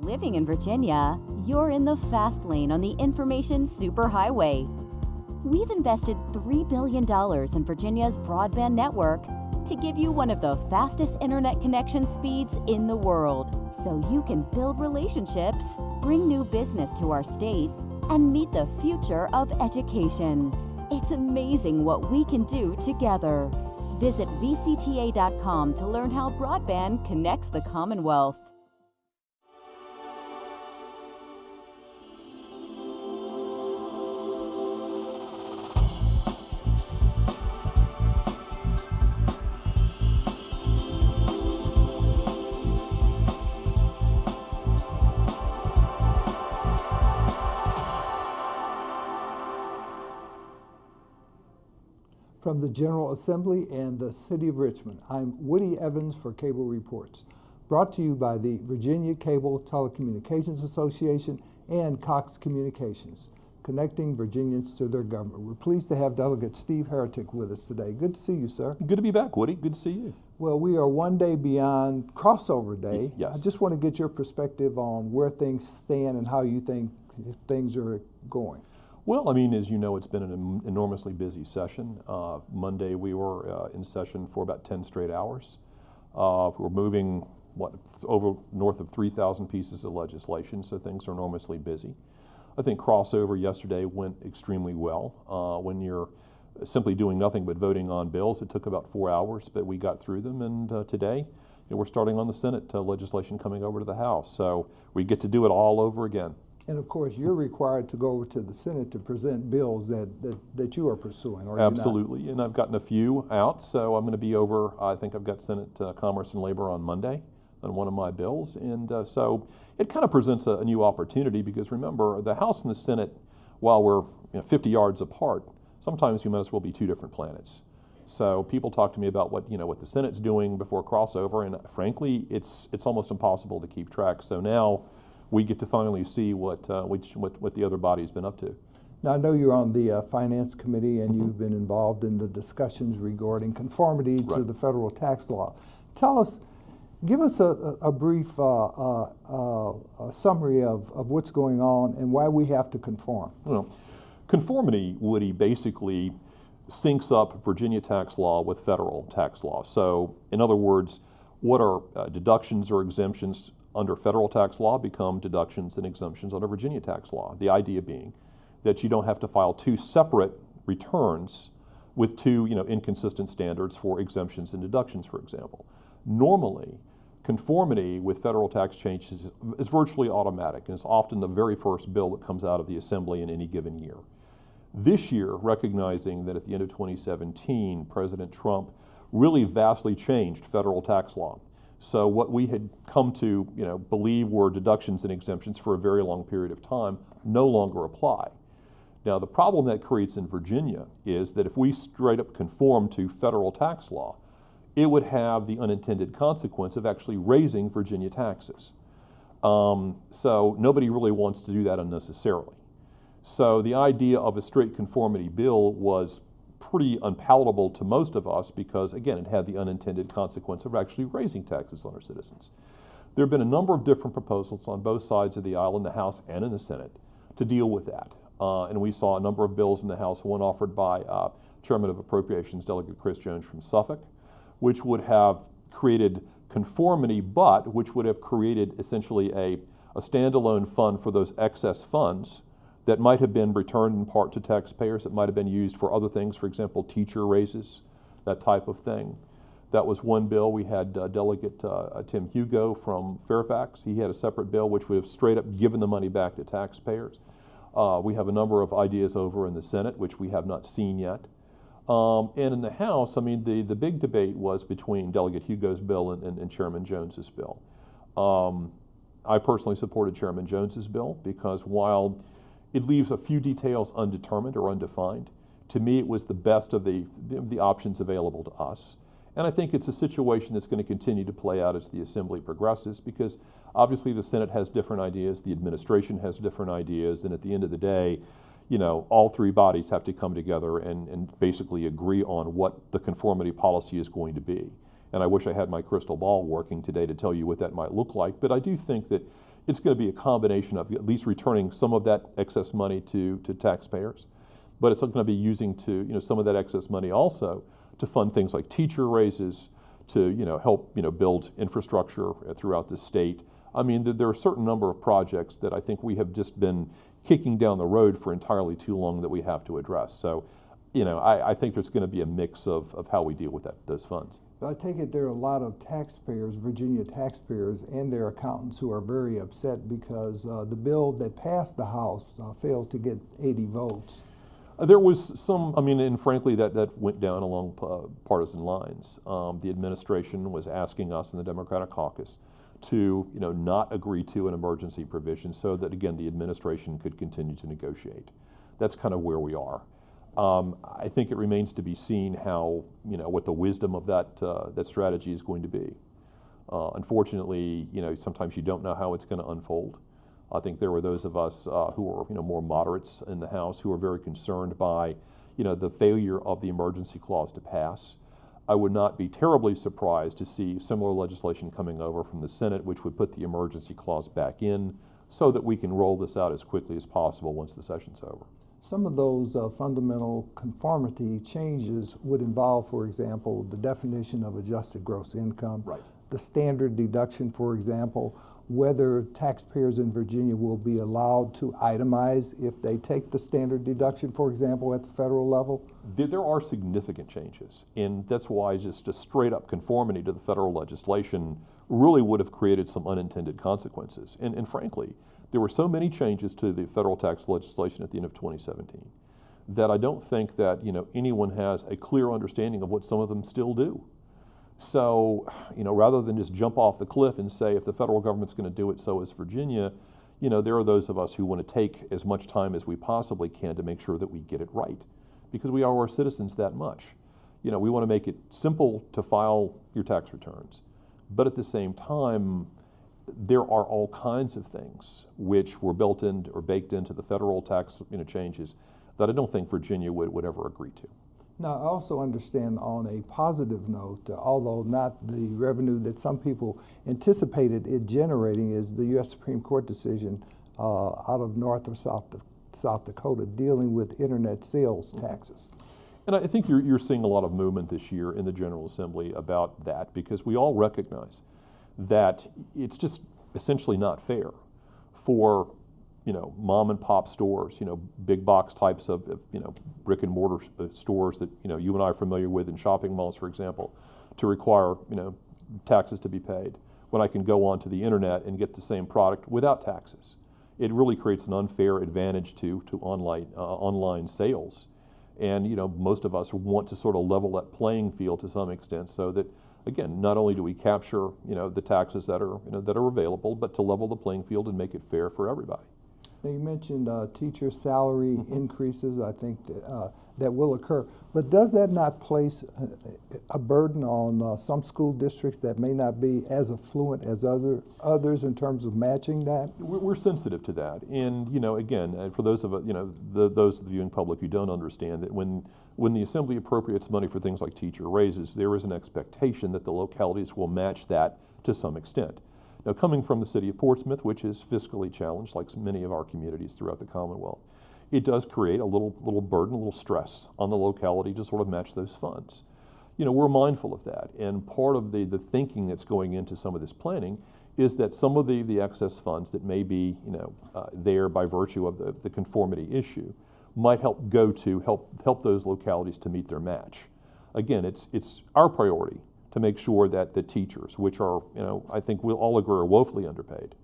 Living in Virginia, you're in the fast lane on the information superhighway. We've invested $3 billion in Virginia's broadband network to give you one of the fastest internet connection speeds in the world, so you can build relationships, bring new business to our state, and meet the future of education. It's amazing what we can do together. Visit VCTA.com to learn how broadband connects the Commonwealth. From the General Assembly and the City of Richmond, I'm Woody Evans for Cable Reports, brought to you by the Virginia Cable Telecommunications Association and Cox Communications, connecting Virginians to their government. We're pleased to have Delegate Steve Heretick with us today. Good to see you, sir. Good to be back, Woody. Good to see you. Well, we are one day beyond crossover day. Yes. I just want to get your perspective on where things stand and how you think things are going. Well, I mean, as you know, it's been an enormously busy session. Monday we were in session for about 10 straight hours. We're moving, over north of 3,000 pieces of legislation, so things are enormously busy. I think crossover yesterday went extremely well. When you're simply doing nothing but voting on bills, it took about 4 hours, but we got through them, and today we're starting on the Senate legislation coming over to the House, so we get to do it all over again. And of course, you're required to go over to the Senate to present bills that you are pursuing, or absolutely, and I've gotten a few out, so I'm going to be over, I think I've got Senate Commerce and Labor on Monday on one of my bills, and so it kind of presents a new opportunity, because remember, the House and the Senate, while we're 50 yards apart, sometimes you might as well be two different planets. So people talk to me about what the Senate's doing before crossover, and frankly, it's almost impossible to keep track. So now we get to finally see what the other body's been up to. Now, I know you're on the Finance Committee, and you've been involved in the discussions regarding conformity to the federal tax law. Give us a brief summary of what's going on and why we have to conform. Well, conformity, Woody, basically syncs up Virginia tax law with federal tax law. So, in other words, what are deductions or exemptions under federal tax law become deductions and exemptions under Virginia tax law. The idea being that you don't have to file two separate returns with two inconsistent standards for exemptions and deductions, for example. Normally, conformity with federal tax changes is virtually automatic, and it's often the very first bill that comes out of the Assembly in any given year. This year, recognizing that at the end of 2017, President Trump really vastly changed federal tax law. So what we had come to believe were deductions and exemptions for a very long period of time no longer apply. Now, the problem that creates in Virginia is that if we straight up conform to federal tax law, it would have the unintended consequence of actually raising Virginia taxes. So nobody really wants to do that unnecessarily. So the idea of a straight conformity bill was pretty unpalatable to most of us because, again, it had the unintended consequence of actually raising taxes on our citizens. There have been a number of different proposals on both sides of the aisle in the House and in the Senate to deal with that. And we saw a number of bills in the House, one offered by Chairman of Appropriations Delegate Chris Jones from Suffolk, which would have created conformity, but which would have created essentially a standalone fund for those excess funds that might have been returned in part to taxpayers, that might have been used for other things, for example, teacher raises, that type of thing. That was one bill. We had Delegate Tim Hugo from Fairfax. He had a separate bill which would have straight up given the money back to taxpayers. We have a number of ideas over in the Senate, which we have not seen yet. And in the House, I mean, the big debate was between Delegate Hugo's bill and Chairman Jones's bill. I personally supported Chairman Jones's bill because while it leaves a few details undetermined or undefined, to me it was the best of the options available to us. And I think it's a situation that's going to continue to play out as the Assembly progresses, because obviously the Senate has different ideas, the administration has different ideas, and at the end of the day, all three bodies have to come together and basically agree on what the conformity policy is going to be. And I wish I had my crystal ball working today to tell you what that might look like, but I do think that it's going to be a combination of at least returning some of that excess money to taxpayers, but it's going to be using some of that excess money also to fund things like teacher raises, to help build infrastructure throughout the state. I mean, there are a certain number of projects that I think we have just been kicking down the road for entirely too long that we have to address. So, I think there's going to be a mix of how we deal with those funds. But I take it there are a lot of taxpayers, Virginia taxpayers, and their accountants who are very upset because the bill that passed the House failed to get 80 votes. There was some, and frankly, that went down along partisan lines. The administration was asking us in the Democratic caucus to, not agree to an emergency provision so that, again, the administration could continue to negotiate. That's kind of where we are. I think it remains to be seen how, what the wisdom of that strategy is going to be. Unfortunately, sometimes you don't know how it's going to unfold. I think there were those of us who are more moderates in the House who are very concerned by the failure of the emergency clause to pass. I would not be terribly surprised to see similar legislation coming over from the Senate, which would put the emergency clause back in so that we can roll this out as quickly as possible once the session's over. Some of those fundamental conformity changes would involve, for example, the definition of adjusted gross income, right, the standard deduction, for example, whether taxpayers in Virginia will be allowed to itemize if they take the standard deduction, for example, at the federal level? There are significant changes, and that's why just a straight up conformity to the federal legislation really would have created some unintended consequences. And frankly, there were so many changes to the federal tax legislation at the end of 2017 that I don't think that anyone has a clear understanding of what some of them still do. So, rather than just jump off the cliff and say if the federal government's going to do it, so is Virginia, there are those of us who want to take as much time as we possibly can to make sure that we get it right, because we owe our citizens that much. We want to make it simple to file your tax returns, but at the same time, there are all kinds of things which were built in or baked into the federal tax changes that I don't think Virginia would ever agree to. Now, I also understand on a positive note, although not the revenue that some people anticipated it generating, is the U.S. Supreme Court decision out of North or South Dakota dealing with internet sales taxes. And I think you're seeing a lot of movement this year in the General Assembly about that, because we all recognize that it's just essentially not fair for mom and pop stores, big box types of brick and mortar stores that you and I are familiar with in shopping malls, for example, to require taxes to be paid when I can go onto the internet and get the same product without taxes. It really creates an unfair advantage to online sales, and most of us want to sort of level that playing field to some extent, so that again, not only do we capture the taxes that are available, but to level the playing field and make it fair for everybody. Now, you mentioned teacher salary increases, I think that will occur. But does that not place a burden on some school districts that may not be as affluent as others in terms of matching that? We're sensitive to that. And, again, for those of those of the viewing public who don't understand that when the Assembly appropriates money for things like teacher raises, there is an expectation that the localities will match that to some extent. Now, coming from the city of Portsmouth, which is fiscally challenged like many of our communities throughout the Commonwealth, it does create a little burden, a little stress on the locality to sort of match those funds. We're mindful of that, and part of the thinking that's going into some of this planning is that some of the excess funds that may be there by virtue of the conformity issue might help those localities to meet their match. Again, it's our priority to make sure that the teachers, which are, I think we'll all agree are woefully underpaid,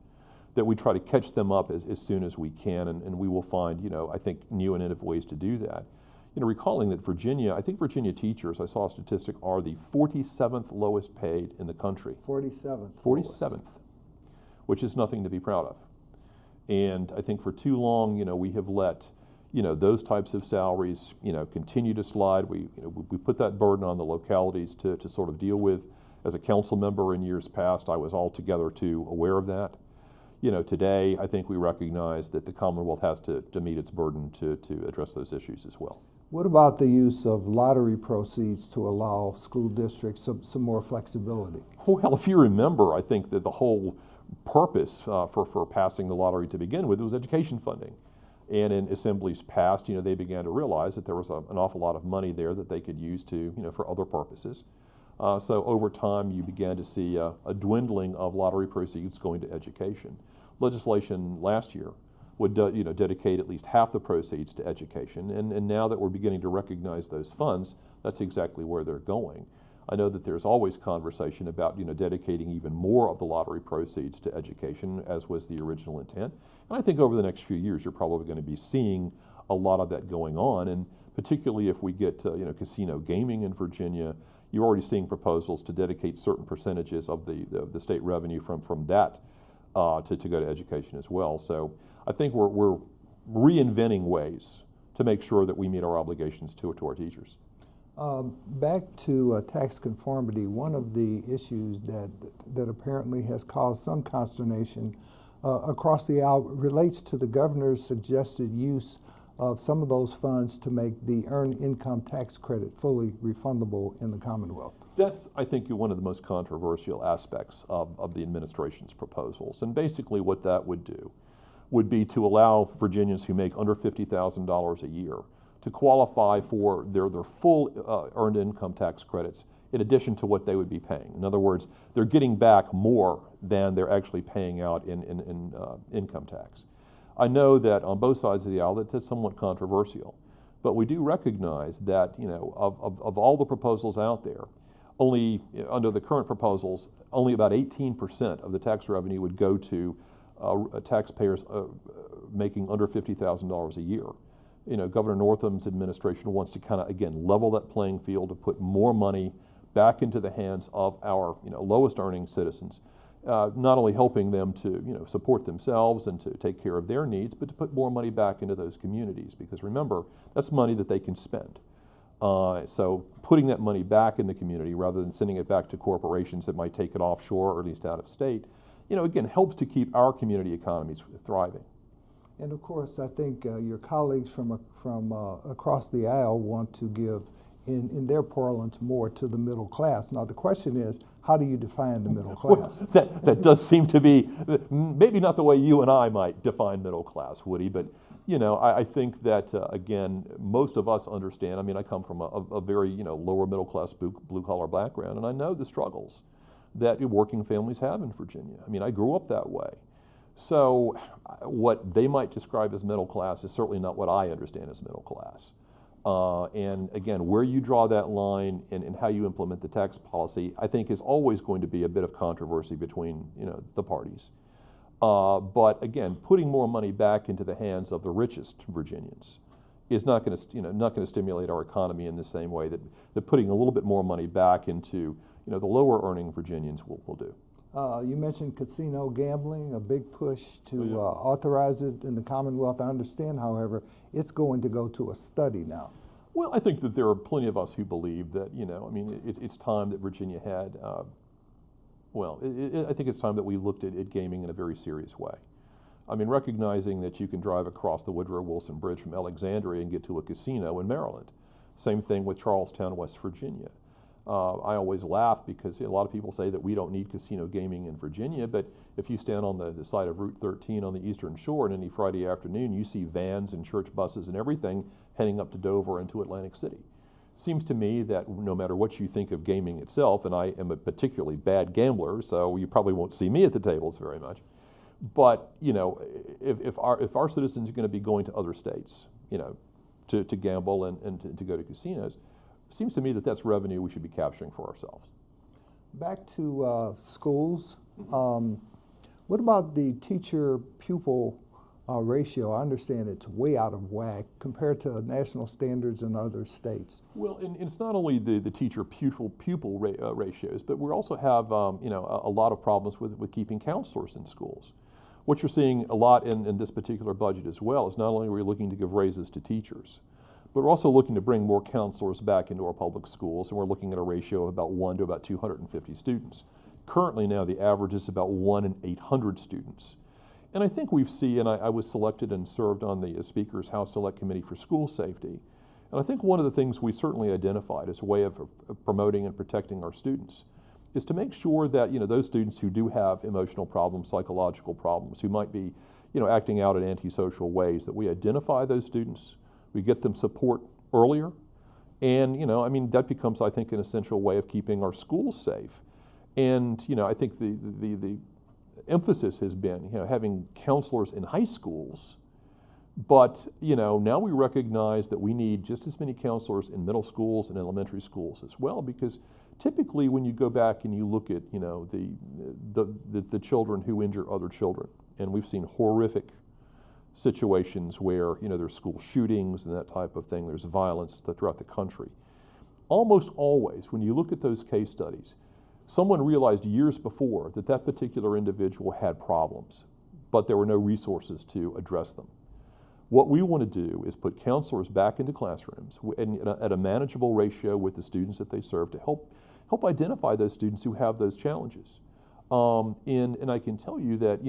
that we try to catch them up as soon as we can, and we will find, I think, new and innovative ways to do that. Recalling that I think Virginia teachers, I saw a statistic, are the 47th lowest paid in the country. 47th. 47th, which is nothing to be proud of. And I think for too long, we have let those types of salaries, continue to slide. We put that burden on the localities to sort of deal with. As a council member in years past, I was altogether too aware of that. Today, I think we recognize that the Commonwealth has to meet its burden to address those issues as well. What about the use of lottery proceeds to allow school districts some more flexibility? Well, if you remember, I think that the whole purpose for passing the lottery to begin with was education funding. And in assemblies past, they began to realize that there was an awful lot of money there that they could use to, for other purposes. So over time, you began to see a dwindling of lottery proceeds going to education. Legislation last year would dedicate at least half the proceeds to education, and now that we're beginning to recognize those funds, that's exactly where they're going. I know that there's always conversation about dedicating even more of the lottery proceeds to education, as was the original intent. And I think over the next few years, you're probably going to be seeing a lot of that going on, and particularly if we get casino gaming in Virginia, you're already seeing proposals to dedicate certain percentages of the state revenue from that to go to education as well. So I think we're reinventing ways to make sure that we meet our obligations to our teachers. Back to tax conformity, one of the issues that apparently has caused some consternation across the aisle relates to the governor's suggested use of some of those funds to make the earned income tax credit fully refundable in the Commonwealth. That's, I think, one of the most controversial aspects of the administration's proposals. And basically what that would do would be to allow Virginians who make under $50,000 a year to qualify for their full earned income tax credits in addition to what they would be paying. In other words, they're getting back more than they're actually paying out in income tax. I know that on both sides of the aisle that's somewhat controversial, but we do recognize that of all the proposals out there, only under the current proposals, only about 18% of the tax revenue would go to taxpayers making under $50,000 a year. Governor Northam's administration wants to kind of, again, level that playing field to put more money back into the hands of our lowest earning citizens, not only helping them to support themselves and to take care of their needs, but to put more money back into those communities. Because remember, that's money that they can spend. So putting that money back in the community rather than sending it back to corporations that might take it offshore or at least out of state, again, helps to keep our community economies thriving. And of course, I think your colleagues from across the aisle want to give, in their parlance, more to the middle class. Now the question is, how do you define the middle class? Well, that does seem to be maybe not the way you and I might define middle class, Woody, but I think that again, most of us understand. I mean, I come from a very lower middle class blue collar background, and I know the struggles that working families have in Virginia. I mean, I grew up that way. So what they might describe as middle class is certainly not what I understand as middle class. And again, where you draw that line and how you implement the tax policy, I think is always going to be a bit of controversy between the parties. But again, putting more money back into the hands of the richest Virginians is not going to stimulate our economy in the same way that putting a little bit more money back into the lower earning Virginians will do. You mentioned casino gambling, a big push to authorize it in the Commonwealth. I understand, however, it's going to go to a study now. Well, I think that there are plenty of us who believe that, it's time that Virginia had, I think it's time that we looked at gaming in a very serious way. I mean, recognizing that you can drive across the Woodrow Wilson Bridge from Alexandria and get to a casino in Maryland. Same thing with Charlestown, West Virginia. I always laugh because a lot of people say that we don't need casino gaming in Virginia, but if you stand on the side of Route 13 on the Eastern Shore and any Friday afternoon, you see vans and church buses and everything heading up to Dover and to Atlantic City. Seems to me that no matter what you think of gaming itself, and I am a particularly bad gambler, so you probably won't see me at the tables very much, but if our citizens are going to be going to other states, to gamble and to go to casinos, it seems to me that that's revenue we should be capturing for ourselves. Back to schools. What about the teacher-pupil ratio? I understand it's way out of whack compared to national standards in other states. Well, and it's not only the teacher-pupil ratios, but we also have a lot of problems with keeping counselors in schools. What you're seeing a lot in this particular budget as well is not only are we looking to give raises to teachers, but we're also looking to bring more counselors back into our public schools, and we're looking at a ratio of about 1 to about 250 students. Currently now the average is about 1 in 800 students. And I think we've seen, and I was selected and served on the Speaker's House Select Committee for School Safety, and I think one of the things we certainly identified as a way of promoting and protecting our students is to make sure that, those students who do have emotional problems, psychological problems, who might be, acting out in antisocial ways, that we identify those students, we get them support earlier, and, that becomes, I think, an essential way of keeping our schools safe. And, I think the emphasis has been, having counselors in high schools, but, now we recognize that we need just as many counselors in middle schools and elementary schools as well, because typically when you go back and you look at, the children who injure other children, and we've seen horrific situations where, there's school shootings and that type of thing, there's violence throughout the country. Almost always, when you look at those case studies, someone realized years before that that particular individual had problems, but there were no resources to address them. What we want to do is put counselors back into classrooms at a manageable ratio with the students that they serve to help identify those students who have those challenges. And I can tell you that,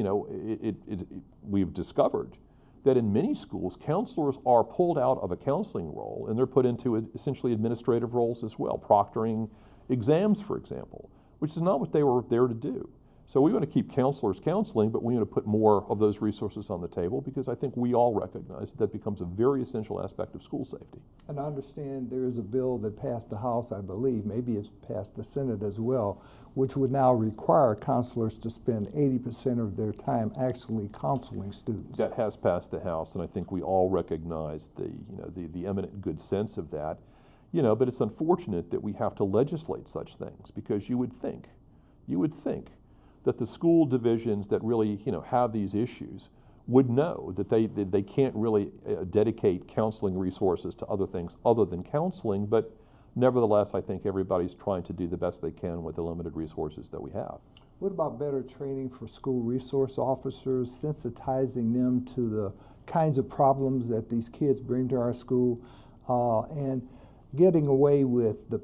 we've discovered that in many schools, counselors are pulled out of a counseling role and they're put into essentially administrative roles as well, proctoring exams, for example, which is not what they were there to do. So we want to keep counselors counseling, but we want to put more of those resources on the table, because I think we all recognize that becomes a very essential aspect of school safety. And I understand there is a bill that passed the House, I believe, maybe it's passed the Senate as well, which would now require counselors to spend 80% of their time actually counseling students. That has passed the House, and I think we all recognize the eminent good sense of that. But it's unfortunate that we have to legislate such things, because you would think that the school divisions that really, have these issues would know that they can't really dedicate counseling resources to other things other than counseling, but nevertheless, I think everybody's trying to do the best they can with the limited resources that we have. What about better training for school resource officers, sensitizing them to the kinds of problems that these kids bring to our school, and getting away with the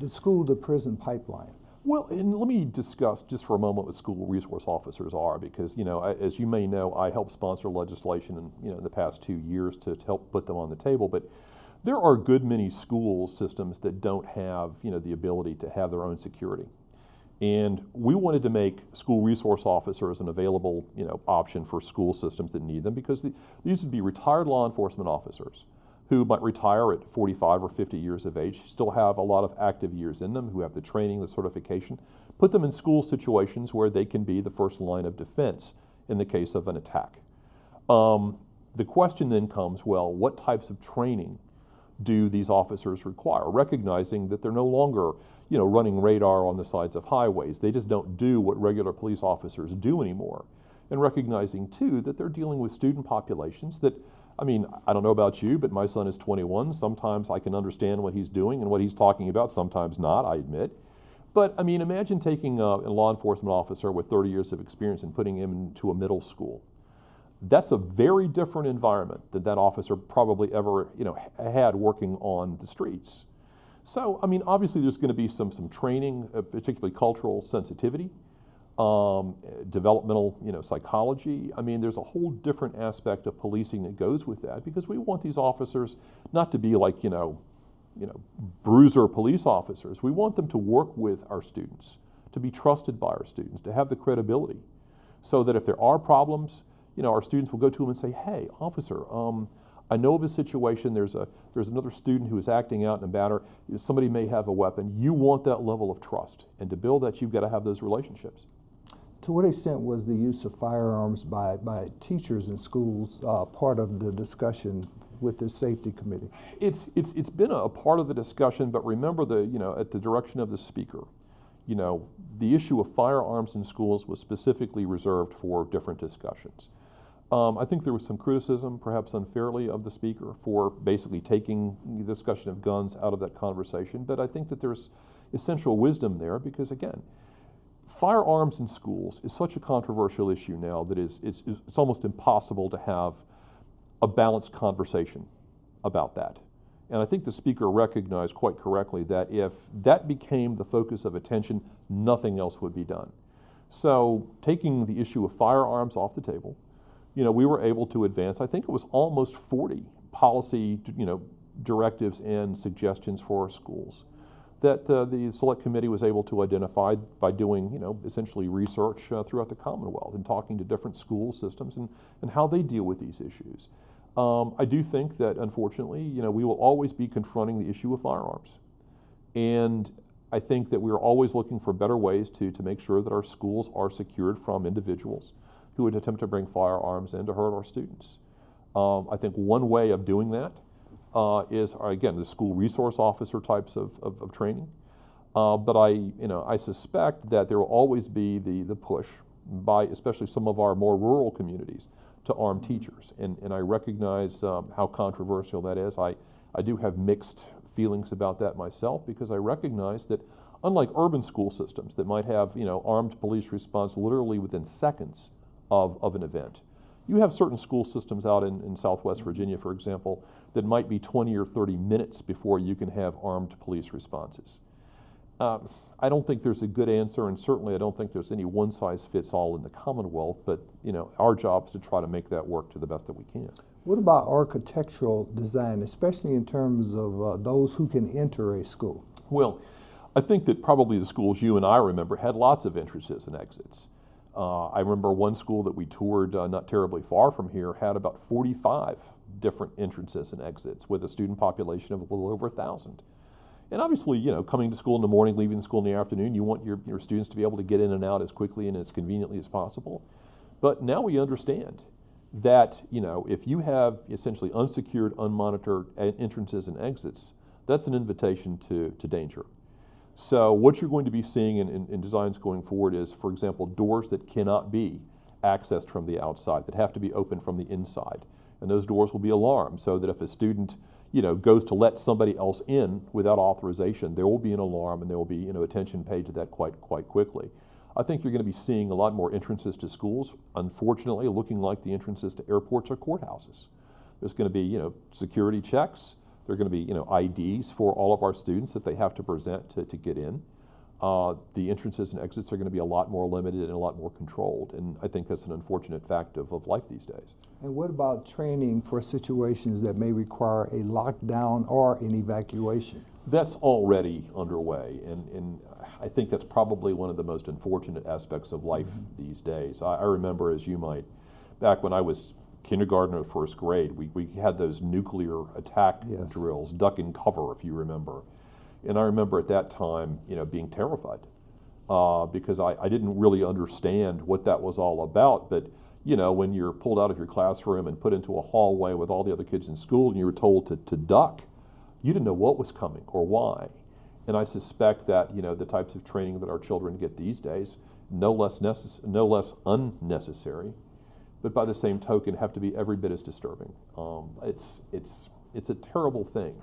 school to prison pipeline? Well, and let me discuss just for a moment what school resource officers are, because, as you may know, I helped sponsor legislation in the past 2 years to help put them on the table. But there are a good many school systems that don't have, the ability to have their own security. And we wanted to make school resource officers an available, option for school systems that need them, because these would be retired law enforcement officers who might retire at 45 or 50 years of age, still have a lot of active years in them, who have the training, the certification, put them in school situations where they can be the first line of defense in the case of an attack. The question then comes, well, what types of training do these officers require? Recognizing that they're no longer, running radar on the sides of highways. They just don't do what regular police officers do anymore. And recognizing, too, that they're dealing with student populations that, I don't know about you, but my son is 21. Sometimes I can understand what he's doing and what he's talking about, sometimes not, I admit. But, imagine taking a law enforcement officer with 30 years of experience and putting him into a middle school. That's a very different environment than that officer probably ever, had working on the streets. So, obviously there's going to be some training, particularly cultural sensitivity, developmental, psychology. There's a whole different aspect of policing that goes with that, because we want these officers not to be like, bruiser police officers. We want them to work with our students, to be trusted by our students, to have the credibility, so that if there are problems, our students will go to them and say, "Hey, officer, I know of a situation. There's another student who is acting out in a matter. Somebody may have a weapon." You want that level of trust, and to build that, you've got to have those relationships. To what extent was the use of firearms by teachers in schools part of the discussion with the safety committee? It's been a part of the discussion, but remember at the direction of the speaker, the issue of firearms in schools was specifically reserved for different discussions. I think there was some criticism, perhaps unfairly, of the speaker for basically taking the discussion of guns out of that conversation, but I think that there's essential wisdom there, because again, firearms in schools is such a controversial issue now that it's almost impossible to have a balanced conversation about that. And I think the speaker recognized quite correctly that if that became the focus of attention, nothing else would be done. So taking the issue of firearms off the table, we were able to advance, I think it was almost 40 policy, directives and suggestions for our schools. that the Select Committee was able to identify by doing, essentially research throughout the Commonwealth and talking to different school systems and how they deal with these issues. I do think that, unfortunately, we will always be confronting the issue of firearms. And I think that we're always looking for better ways to make sure that our schools are secured from individuals who would attempt to bring firearms in to hurt our students. I think one way of doing that is, again, the school resource officer types of training. But I suspect that there will always be the push by especially some of our more rural communities to arm teachers. And I recognize how controversial that is. I do have mixed feelings about that myself, because I recognize that unlike urban school systems that might have armed police response literally within seconds of an event, you have certain school systems out in Southwest Virginia, for example, that might be 20 or 30 minutes before you can have armed police responses. I don't think there's a good answer, and certainly I don't think there's any one-size-fits-all in the Commonwealth, but our job is to try to make that work to the best that we can. What about architectural design, especially in terms of those who can enter a school? Well, I think that probably the schools you and I remember had lots of entrances and exits. I remember one school that we toured not terribly far from here had about 45 different entrances and exits with a student population of a little over 1,000. And obviously, coming to school in the morning, leaving school in the afternoon, you want your students to be able to get in and out as quickly and as conveniently as possible. But now we understand that, if you have essentially unsecured, unmonitored entrances and exits, that's an invitation to danger. So what you're going to be seeing in designs going forward is, for example, doors that cannot be accessed from the outside, that have to be opened from the inside. And those doors will be alarmed, so that if a student goes to let somebody else in without authorization, there will be an alarm and there will be attention paid to that quite quickly. I think you're going to be seeing a lot more entrances to schools, unfortunately, looking like the entrances to airports or courthouses. There's going to be security checks. There are going to be IDs for all of our students that they have to present to get in. The entrances and exits are going to be a lot more limited and a lot more controlled, and I think that's an unfortunate fact of life these days. And what about training for situations that may require a lockdown or an evacuation? That's already underway, and I think that's probably one of the most unfortunate aspects of life these days. I remember, as you might, back when I was kindergarten or first grade, we had those nuclear attack drills, duck and cover, if you remember. And I remember at that time, being terrified because I didn't really understand what that was all about. But when you're pulled out of your classroom and put into a hallway with all the other kids in school, and you were told to duck, you didn't know what was coming or why. And I suspect that the types of training that our children get these days, no less unnecessary, but by the same token, have to be every bit as disturbing. It's a terrible thing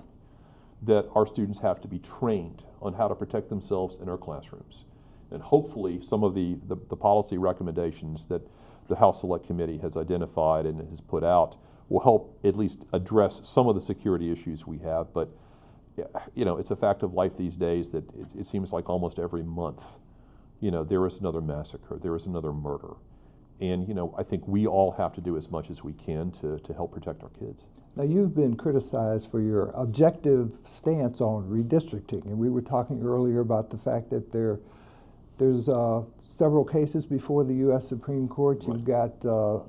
that our students have to be trained on how to protect themselves in our classrooms. And hopefully some of the policy recommendations that the House Select Committee has identified and has put out will help at least address some of the security issues we have. But it's a fact of life these days that it seems like almost every month, there is another massacre, there is another murder. And I think we all have to do as much as we can to help protect our kids. Now, you've been criticized for your objective stance on redistricting, and we were talking earlier about the fact that there's several cases before the U.S. Supreme Court. You've got a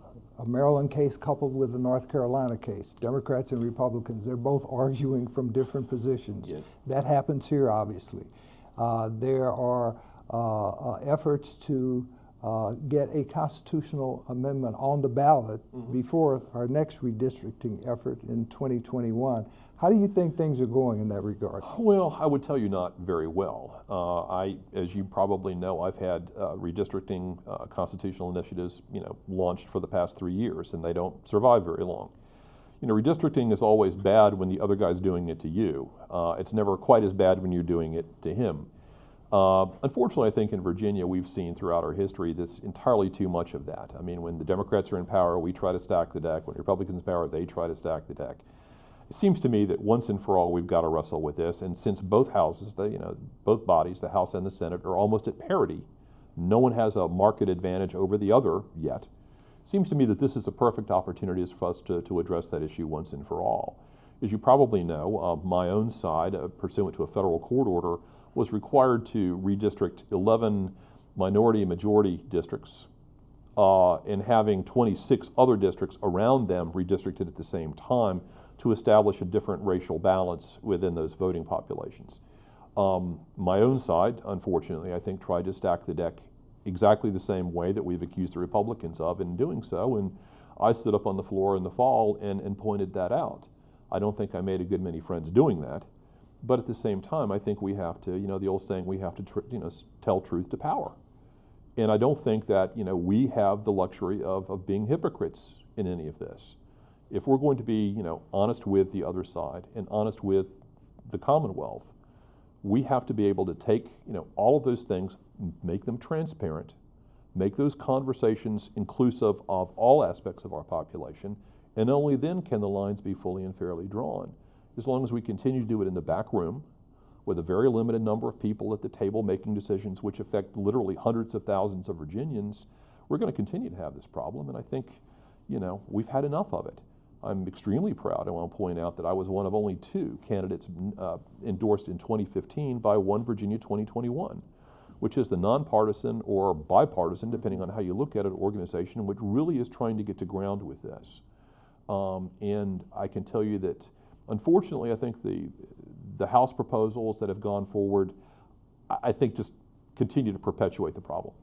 Maryland case coupled with a North Carolina case. Democrats and Republicans, they're both arguing from different positions. Yeah. That happens here, obviously. There are efforts to get a constitutional amendment on the ballot before our next redistricting effort in 2021. How do you think things are going in that regard? Well, I would tell you not very well. As you probably know, I've had redistricting constitutional initiatives, launched for the past 3 years, and they don't survive very long. Redistricting is always bad when the other guy's doing it to you. It's never quite as bad when you're doing it to him. Unfortunately, I think in Virginia we've seen throughout our history this entirely too much of that. I mean, when the Democrats are in power, we try to stack the deck. When Republicans are in power, they try to stack the deck. It seems to me that once and for all we've got to wrestle with this, and since both houses, both bodies, the House and the Senate, are almost at parity, no one has a market advantage over the other yet. It seems to me that this is a perfect opportunity for us to address that issue once and for all. As you probably know, my own side, pursuant to a federal court order, was required to redistrict 11 minority and majority districts and having 26 other districts around them redistricted at the same time to establish a different racial balance within those voting populations. My own side, unfortunately, I think tried to stack the deck exactly the same way that we've accused the Republicans of in doing so, and I stood up on the floor in the fall and pointed that out. I don't think I made a good many friends doing that, but at the same time, I think we have to, the old saying, we have to tell truth to power. And I don't think that, we have the luxury of being hypocrites in any of this. If we're going to be, honest with the other side and honest with the Commonwealth, we have to be able to take, all of those things, make them transparent, make those conversations inclusive of all aspects of our population, and only then can the lines be fully and fairly drawn. As long as we continue to do it in the back room, with a very limited number of people at the table making decisions which affect literally hundreds of thousands of Virginians, we're going to continue to have this problem, and I think, we've had enough of it. I'm extremely proud. I want to point out that I was one of only 2 candidates endorsed in 2015 by One Virginia 2021, which is the nonpartisan or bipartisan, depending on how you look at it, organization which really is trying to get to ground with this. And I can tell you that, unfortunately, I think the House proposals that have gone forward, I think just continue to perpetuate the problem.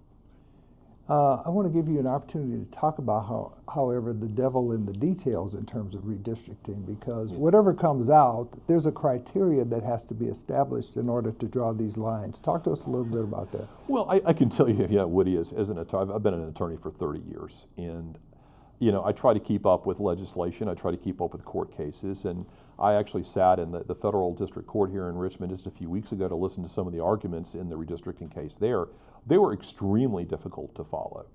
I want to give you an opportunity to talk about however, the devil in the details in terms of redistricting, because whatever comes out, there's a criteria that has to be established in order to draw these lines. Talk to us a little bit about that. Well, I can tell you, Woody, as an attorney, I've been an attorney for 30 years, and I try to keep up with legislation. I try to keep up with court cases, and I actually sat in the federal district court here in Richmond just a few weeks ago to listen to some of the arguments in the redistricting case there. They were extremely difficult to follow.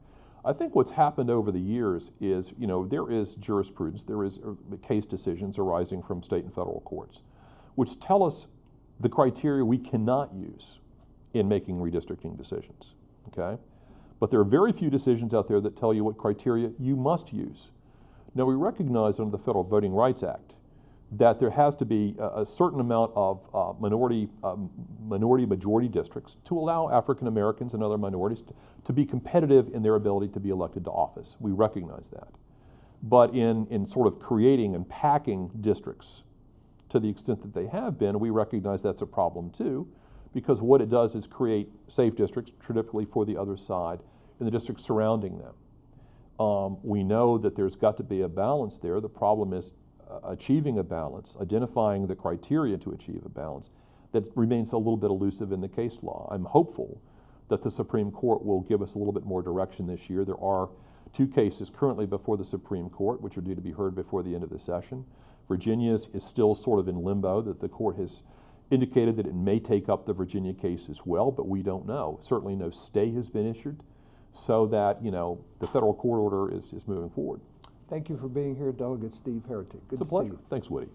I think what's happened over the years is, there is jurisprudence, there is case decisions arising from state and federal courts, which tell us the criteria we cannot use in making redistricting decisions, okay? But there are very few decisions out there that tell you what criteria you must use. Now, we recognize under the Federal Voting Rights Act that there has to be a certain amount of minority-majority districts to allow African Americans and other minorities to be competitive in their ability to be elected to office. We recognize that. But in sort of creating and packing districts to the extent that they have been, we recognize that's a problem too, because what it does is create safe districts, typically for the other side, in the districts surrounding them. We know that there's got to be a balance there. The problem is achieving a balance, identifying the criteria to achieve a balance, that remains a little bit elusive in the case law. I'm hopeful that the Supreme Court will give us a little bit more direction this year. There are 2 cases currently before the Supreme Court, which are due to be heard before the end of the session. Virginia's is still sort of in limbo, that the court has indicated that it may take up the Virginia case as well, but we don't know. Certainly no stay has been issued, so that, the federal court order is moving forward. Thank you for being here, Delegate Steve Heretick. Good It's a to pleasure. see you. Thanks, Woody.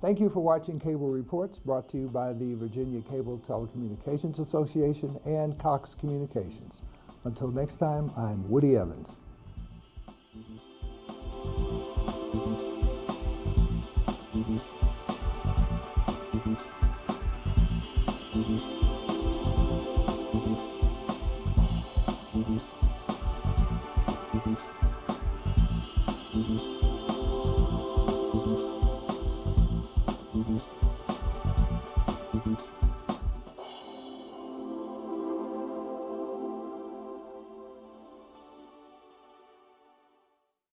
Thank you for watching Cable Reports, brought to you by the Virginia Cable Telecommunications Association and Cox Communications. Until next time, I'm Woody Evans. Mm-hmm.